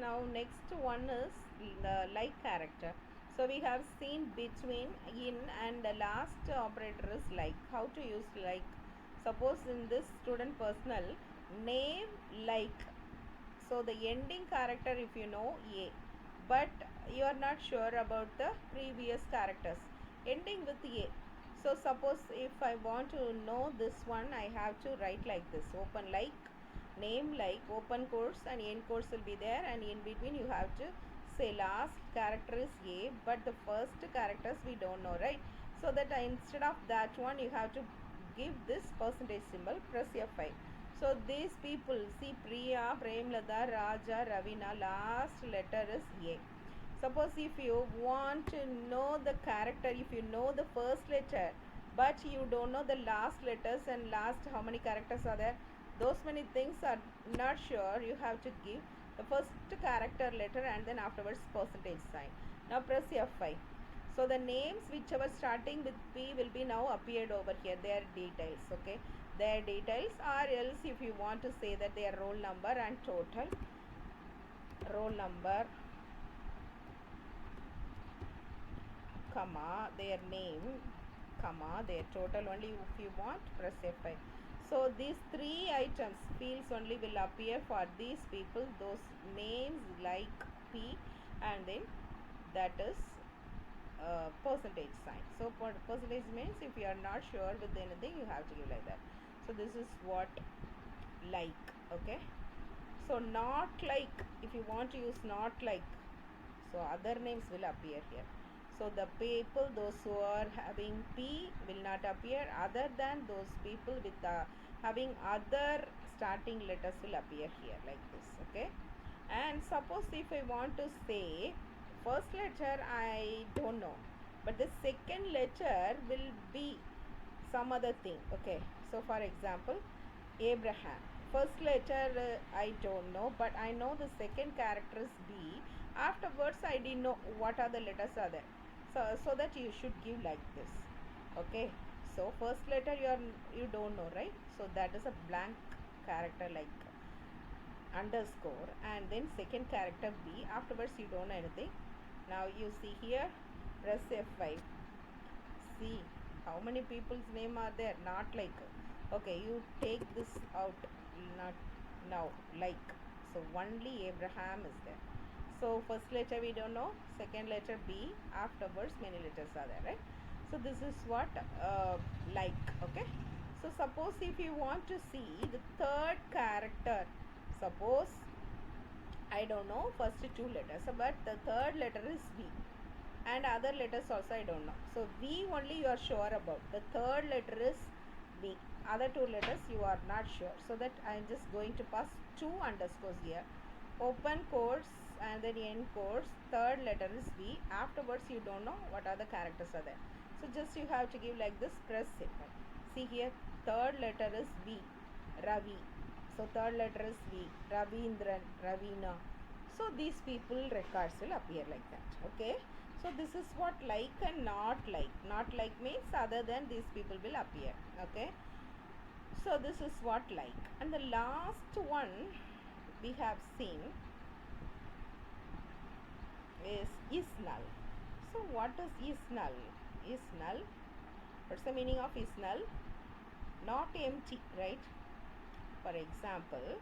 Now next one is the like character. So we have seen between, in, and the last operator is like. How to use like? Suppose in this student personal name like, so the ending character if you know a, but you are not sure about the previous characters ending with a. So suppose if I want to know this one, I have to write like this: open like, name like, open course, and end course will be there, and in between you have to say last character is a, but the first characters we don't know, right? So that instead of that one you have to give this percentage symbol, press F5. So these people, see, Priya, Premlata, Raja, Ravina, last letter is A. Suppose if you want to know the character, if you know the first letter but you don't know the last letters and last how many characters are there, those many things are not sure, you have to give the first character letter and then afterwards percentage sign. Now press F5. So the names whichever starting with P will be now appeared over here, their details, okay, their details. Or else if you want to say that their roll number and total, roll number, comma, their name, comma, their total, only if you want press F5. So these three items fields only will appear for these people, those names like P, and then that is percentage sign. So percentage means if you are not sure with anything you have to give like that. So this is what like, okay. So not like, if you want to use not like, so other names will appear here. So the people those who are having P will not appear, other than those people with having other starting letters will appear here like this, okay. And suppose if I want to say first letter I don't know, but the second letter will be some other thing, okay. So for example, Abraham, first letter I don't know, but I know the second character is B. Afterwards I didn't know what are the letters are there, so that you should give like this, okay. So first letter you don't know, right? So that is a blank character like underscore, and then second character B. Afterwards you don't know anything. Now you see here, press F5. See how many people's name are there, not like, okay, you take this out, not now like. So only Abraham is there. So first letter we don't know, second letter B, afterwards many letters are there, right? So this is what like, okay. So suppose if you want to see the third character, suppose I don't know first two letters, but the third letter is V, and other letters also I don't know. So V only you are sure about. The third letter is V. Other two letters you are not sure. So that I am just going to pass two underscores here. Open course and then end course. Third letter is V. Afterwards you don't know what other characters are there. So just you have to give like this, press it. See here, third letter is V. Ravi. So third letter is V. Ravindran, Ravina. So these people records will appear like that, okay. So this is what like and not like. Not like means other than these people will appear, okay. So this is what like. And the last one we have seen is null. So what is null? Is null, what's the meaning of is null? Not empty, right? For example,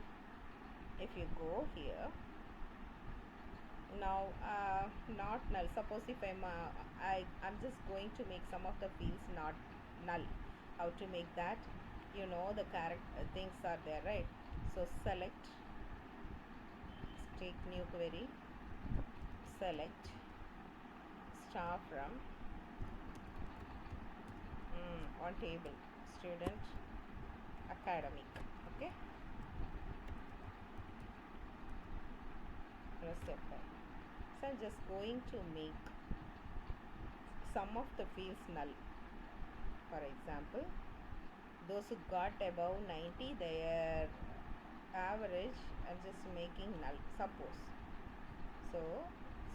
if you go here now, not null. Suppose if I'm just going to make some of the fields not null. How to make that? You know the character things are there, right? So select, take new query, select star from on table student academic, okay. Press F5. So I'm just going to make some of the fields null. For example, those who got above 90, their average I'm just making null, suppose.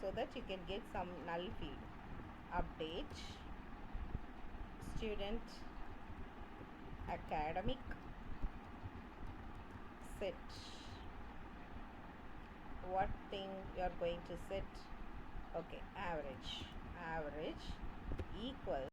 So that you can get some null field. Update student academic set what thing you are going to set? Okay, average. Average equals